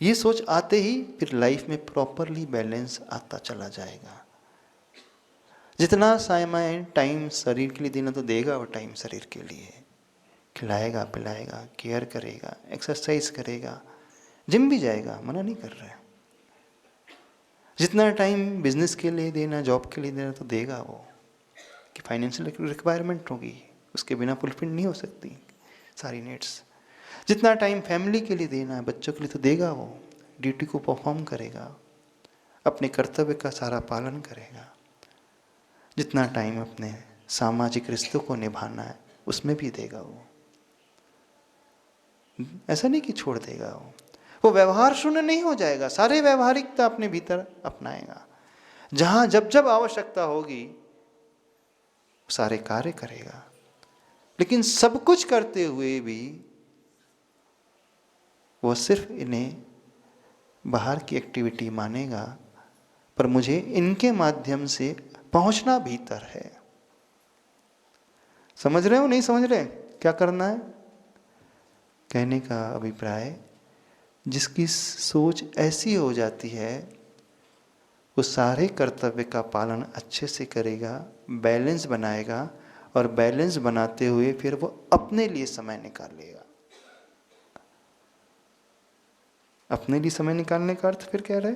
ये सोच आते ही फिर लाइफ में प्रॉपरली बैलेंस आता चला जाएगा। जितना समय टाइम शरीर के लिए देना तो देगा, वो टाइम शरीर के लिए खिलाएगा, पिलाएगा, केयर करेगा, एक्सरसाइज करेगा, जिम भी जाएगा, मना नहीं कर रहे हैं। जितना टाइम बिजनेस के लिए देना, जॉब के लिए देना तो देगा वो, कि फाइनेंशियल रिक्वायरमेंट होगी, उसके बिना फुलफिल नहीं हो सकती सारी नीड्स। जितना टाइम फैमिली के लिए देना है, बच्चों के लिए तो देगा वो, ड्यूटी को परफॉर्म करेगा, अपने कर्तव्य का सारा पालन करेगा। जितना टाइम अपने सामाजिक रिश्तों को निभाना है उसमें भी देगा वो। ऐसा नहीं कि छोड़ देगा वो व्यवहार शून्य नहीं हो जाएगा, सारे व्यवहारिकता अपने भीतर अपनाएगा। जहां जब जब आवश्यकता होगी सारे कार्य करेगा, लेकिन सब कुछ करते हुए भी वो सिर्फ इन्हें बाहर की एक्टिविटी मानेगा, पर मुझे इनके माध्यम से पहुंचना भीतर है। समझ रहे हो नहीं समझ रहे? क्या करना है? कहने का अभिप्राय, जिसकी सोच ऐसी हो जाती है वो सारे कर्तव्य का पालन अच्छे से करेगा, बैलेंस बनाएगा, और बैलेंस बनाते हुए फिर वो अपने लिए समय निकालेगा। अपने लिए समय निकालने का अर्थ फिर कह रहे,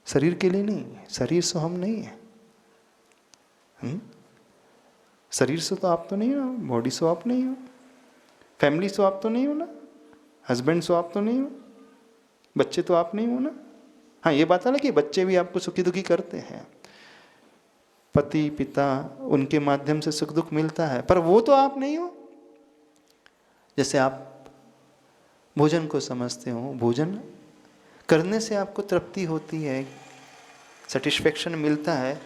शरीर के लिए नहीं, शरीर से हम नहीं है। शरीर से तो आप तो नहीं हो, बॉडी से आप नहीं हो, फैमिली से आप तो नहीं हो ना, हस्बैंड से आप तो नहीं हो, बच्चे तो आप नहीं हो ना। हाँ, ये बात है ना कि बच्चे भी आपको सुखी दुखी करते हैं, पति पिता उनके माध्यम से सुख दुख मिलता है, पर वो तो आप नहीं हो। जैसे आप भोजन को समझते हो, भोजन करने से आपको तृप्ति होती है, सेटिस्फेक्शन मिलता है,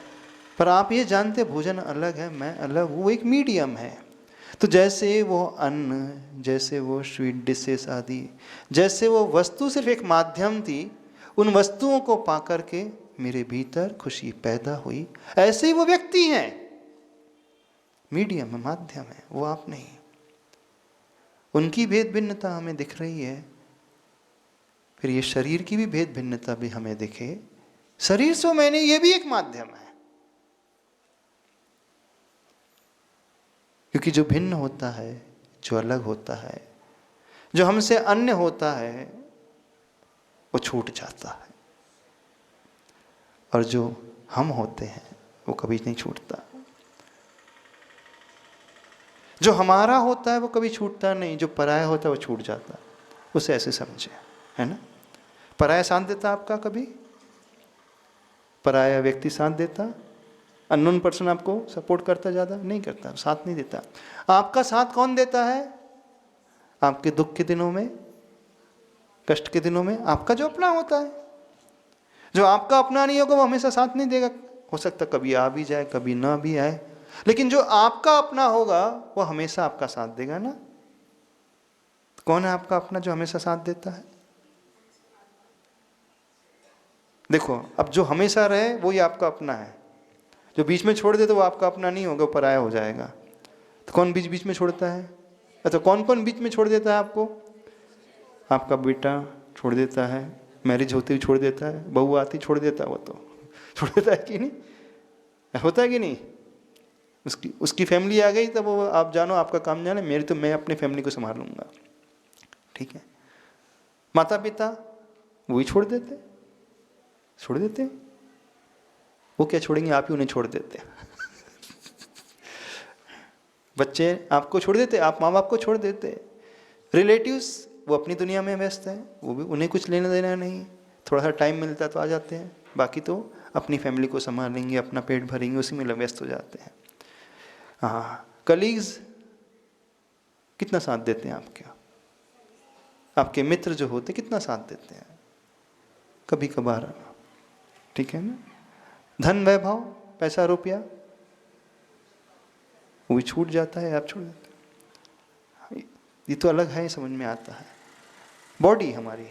पर आप ये जानते भोजन अलग है, मैं अलग हूँ, वो एक मीडियम है। तो जैसे वो अन्न, जैसे वो स्वीट डिशेस आदि, जैसे वो वस्तु सिर्फ एक माध्यम थी, उन वस्तुओं को पा करके मेरे भीतर खुशी पैदा हुई, ऐसे ही वो व्यक्ति हैं, मीडियम है, माध्यम है, वो आप नहीं। उनकी भेद भिन्नता हमें दिख रही है, फिर ये शरीर की भी भेद भिन्नता भी हमें दिखे, शरीर सो मैंने, ये भी एक माध्यम है। क्योंकि जो भिन्न होता है, जो अलग होता है, जो हमसे अन्य होता है, वो छूट जाता है, और जो हम होते हैं वो कभी नहीं छूटता। जो हमारा होता है वो कभी छूटता नहीं, जो पराया होता है वो छूट जाता है। उसे ऐसे समझे, है ना। पराया साथ देता आपका? कभी पराया व्यक्ति साथ देता? अननोन पर्सन आपको सपोर्ट करता? ज़्यादा नहीं करता, साथ नहीं देता। आपका साथ कौन देता है? आपके दुख के दिनों में, कष्ट के दिनों में आपका जो अपना होता है। जो आपका अपना नहीं होगा वो हमेशा साथ नहीं देगा। हो सकता कभी आ भी जाए, कभी ना भी आए, लेकिन जो आपका अपना होगा वो हमेशा आपका साथ देगा ना। कौन है आपका अपना जो हमेशा साथ देता है? देखो, अब जो हमेशा रहे वो ही आपका अपना है। जो बीच में छोड़ दे तो वो आपका अपना नहीं होगा, पराया हो जाएगा। तो कौन बीच बीच में छोड़ता है? अच्छा, कौन कौन बीच में छोड़ देता है आपको? आपका बेटा छोड़ देता है, मैरिज होते ही छोड़ देता है, बहू आती छोड़ देता है, वो तो छोड़ देता है कि नहीं? होता है कि नहीं? उसकी फैमिली आ गई तब वो, आप जानो आपका काम जाने, मेरी तो मैं अपनी फैमिली को संभाल लूंगा। ठीक है। माता पिता वही छोड़ देते वो क्या छोड़ेंगे, आप ही उन्हें छोड़ देते। बच्चे आपको छोड़ देते, आप माँ बाप को छोड़ देते। रिलेटिव्स वो अपनी दुनिया में व्यस्त हैं, वो भी, उन्हें कुछ लेना देना नहीं। थोड़ा सा टाइम मिलता है तो आ जाते हैं, बाकी तो अपनी फैमिली को संभालेंगे, अपना पेट भरेंगे, उसी में व्यस्त हो जाते हैं। हाँ, कलीग्स कितना साथ देते हैं आपके मित्र जो होते कितना साथ देते हैं? कभी कभार, ठीक है ना। धन वैभव, पैसा रुपया, वो भी छूट जाता है, आप छोड़ देते हैं। ये तो अलग है, समझ में आता है। बॉडी हमारी,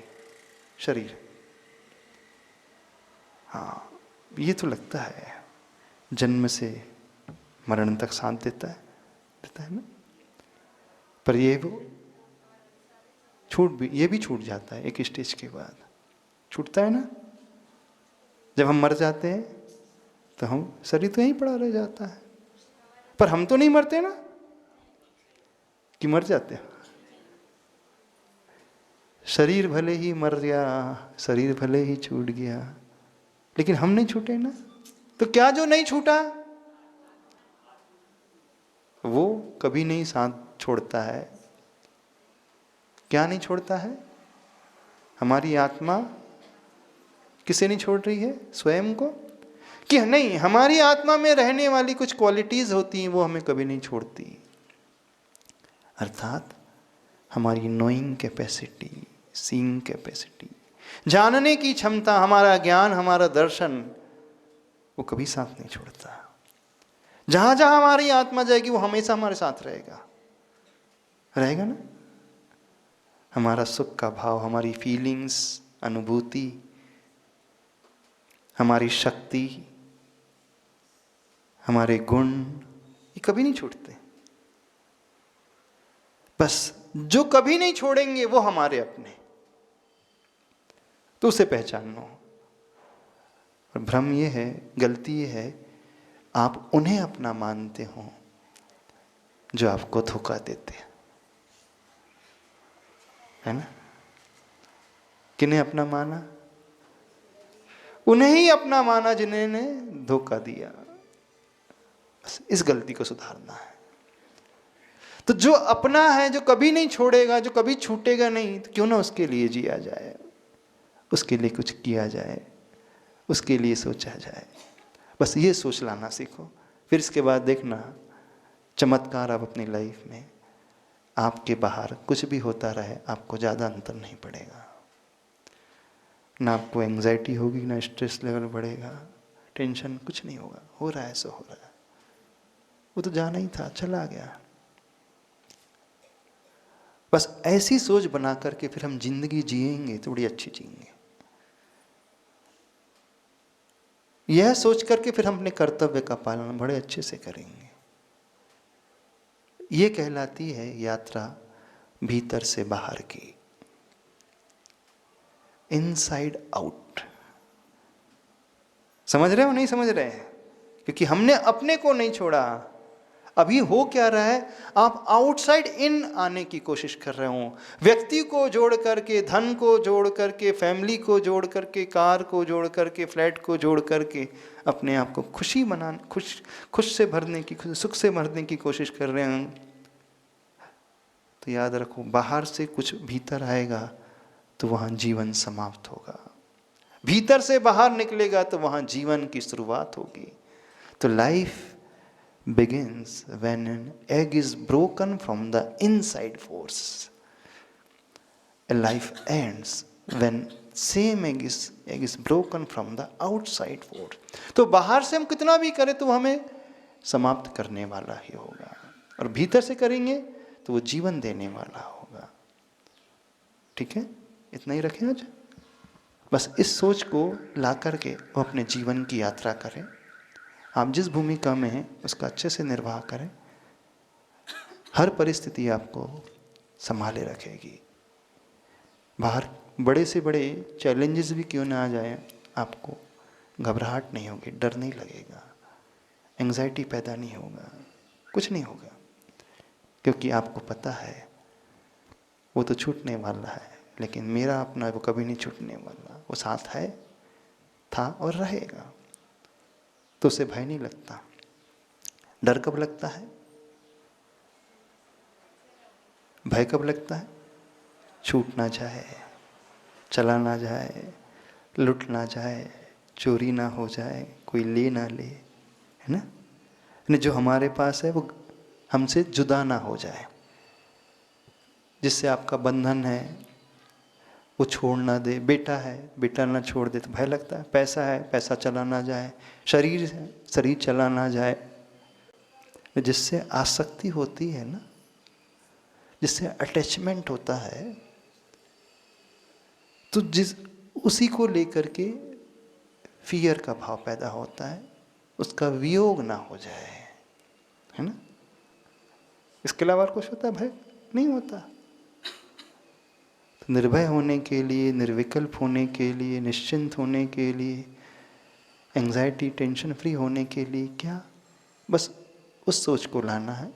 शरीर, हाँ, ये तो लगता है जन्म से मरण तक साथ देता है ना। पर ये भी छूट जाता है एक स्टेज के बाद। छूटता है ना। जब हम मर जाते हैं तो हम, शरीर तो यहीं पड़ा रह जाता है, पर हम तो नहीं मरते ना, कि मर जाते हैं। शरीर भले ही मर गया, शरीर भले ही छूट गया, लेकिन हम नहीं छूटे ना। तो क्या जो नहीं छूटा वो कभी नहीं साथ छोड़ता है? क्या नहीं छोड़ता है? हमारी आत्मा किसे नहीं छोड़ रही है? स्वयं को। कि नहीं, हमारी आत्मा में रहने वाली कुछ क्वालिटीज होती हैं वो हमें कभी नहीं छोड़ती। अर्थात हमारी नोइंग कैपेसिटी, सीइंग कैपेसिटी, जानने की क्षमता, हमारा ज्ञान, हमारा दर्शन, वो कभी साथ नहीं छोड़ता। जहां जहां हमारी आत्मा जाएगी वो हमेशा हमारे साथ रहेगा ना। हमारा सुख का भाव, हमारी फीलिंग्स, अनुभूति, हमारी शक्ति, हमारे गुण, ये कभी नहीं छूटते। बस जो कभी नहीं छोड़ेंगे वो हमारे अपने, तो उसे पहचानो। और भ्रम ये है, गलती ये है, आप उन्हें अपना मानते हो जो आपको धोखा देते हैं, है ना। किन्हें अपना माना? उन्हें ही अपना माना जिन्होंने धोखा दिया। बस इस गलती को सुधारना है। तो जो अपना है, जो कभी नहीं छोड़ेगा, जो कभी छूटेगा नहीं, तो क्यों ना उसके लिए जिया जाए, उसके लिए कुछ किया जाए, उसके लिए सोचा जाए। बस ये सोच लाना सीखो, फिर इसके बाद देखना चमत्कार। आप अपनी लाइफ में, आपके बाहर कुछ भी होता रहे, आपको ज़्यादा अंतर नहीं पड़ेगा। ना आपको एंग्जाइटी होगी, ना स्ट्रेस लेवल बढ़ेगा, टेंशन कुछ नहीं होगा। हो रहा है सो हो रहा है, वो तो जाना ही था, चला गया। बस ऐसी सोच बना करके फिर हम जिंदगी जिएंगे तो बड़ी अच्छी जिएंगे। यह सोच करके फिर हम अपने कर्तव्य का पालन बड़े अच्छे से करेंगे। ये कहलाती है यात्रा भीतर से बाहर की, इनसाइड आउट। समझ रहे हो नहीं समझ रहे? क्योंकि हमने अपने को नहीं छोड़ा। अभी हो क्या रहा है, आप आउटसाइड इन आने की कोशिश कर रहे हो, व्यक्ति को जोड़ करके, धन को जोड़ करके, फैमिली को जोड़ करके, कार को जोड़ करके, फ्लैट को जोड़ करके अपने आप को खुशी बनाने, खुश से भरने की, सुख से भरने की कोशिश कर रहे हैं। तो याद रखो, बाहर से कुछ भीतर आएगा तो वहाँ जीवन समाप्त होगा, भीतर से बाहर निकलेगा तो वहाँ जीवन की शुरुआत होगी। तो life begins when an egg is broken from the inside force. A life ends when same egg is broken from the outside force. तो बाहर से हम कितना भी करें तो हमें समाप्त करने वाला ही होगा, और भीतर से करेंगे तो वो जीवन देने वाला होगा। ठीक है, इतना ही रखें आज। बस इस सोच को ला करके वो अपने जीवन की यात्रा करें। आप जिस भूमिका में हैं उसका अच्छे से निर्वाह करें। हर परिस्थिति आपको संभाले रखेगी। बाहर बड़े से बड़े चैलेंजेस भी क्यों ना आ जाए, आपको घबराहट नहीं होगी, डर नहीं लगेगा, एंग्जाइटी पैदा नहीं होगा, कुछ नहीं होगा, क्योंकि आपको पता है वो तो छूटने वाला है, लेकिन मेरा अपना वो कभी नहीं छूटने वाला। वो साथ है, था और रहेगा। तो उसे भय नहीं लगता। डर कब लगता है, भय कब लगता है? छूट ना जाए, चला ना जाए, लुट ना जाए, चोरी ना हो जाए, कोई ले ना ले, है ना? यानी जो हमारे पास है वो हमसे जुदा ना हो जाए, जिससे आपका बंधन है वो छोड़ ना दे। बेटा है, बेटा ना छोड़ दे तो भय लगता है। पैसा है, पैसा चला ना जाए। शरीर है, शरीर चला ना जाए। जिससे आसक्ति होती है ना, जिससे अटैचमेंट होता है, तो उसी को लेकर के फियर का भाव पैदा होता है, उसका वियोग ना हो जाए, है ना? इसके अलावा और कुछ होता है? भय नहीं होता। तो निर्भय होने के लिए, निर्विकल्प होने के लिए, निश्चिंत होने के लिए, एंग्जाइटी टेंशन फ्री होने के लिए क्या, बस उस सोच को लाना है।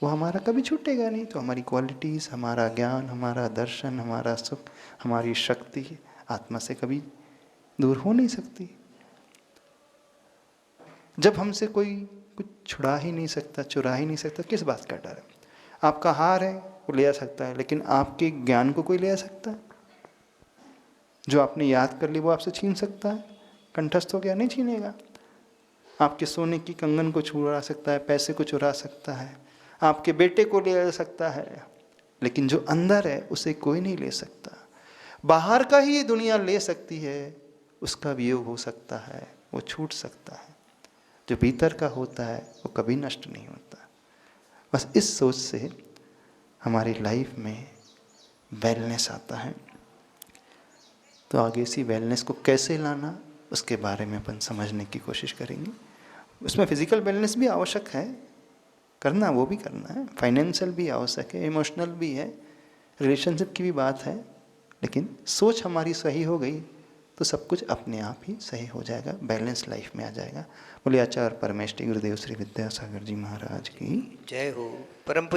वो हमारा कभी छूटेगा नहीं। तो हमारी क्वालिटीज़, हमारा ज्ञान, हमारा दर्शन, हमारा सुख, हमारी शक्ति आत्मा से कभी दूर हो नहीं सकती। जब हमसे कोई कुछ छुड़ा ही नहीं सकता, चुरा ही नहीं सकता, किस बात का डर है? आपका हार है वो ले आ सकता है, लेकिन आपके ज्ञान को कोई ले आ सकता है? जो आपने याद कर ली वो आपसे छीन सकता है? कंठस्थ हो गया, नहीं छीनेगा। आपके सोने की कंगन को चुरा सकता है, पैसे को चुरा सकता है, आपके बेटे को ले आ सकता है, लेकिन जो अंदर है उसे कोई नहीं ले सकता। बाहर का ही दुनिया ले सकती है, उसका वियोग हो सकता है, वो छूट सकता है। जो भीतर का होता है वो कभी नष्ट नहीं होता। बस इस सोच से हमारी लाइफ में वेलनेस आता है। तो आगे इसी वेलनेस को कैसे लाना, उसके बारे में अपन समझने की कोशिश करेंगे। उसमें फिजिकल वेलनेस भी आवश्यक है, करना वो भी करना है, फाइनेंशियल भी आवश्यक है, इमोशनल भी है, रिलेशनशिप की भी बात है। लेकिन सोच हमारी सही हो गई तो सब कुछ अपने आप ही सही हो जाएगा, बैलेंस लाइफ में आ जाएगा। बोलिए आचार्य परमेष्टि गुरुदेव श्री विद्यासागर जी महाराज की जय हो। परम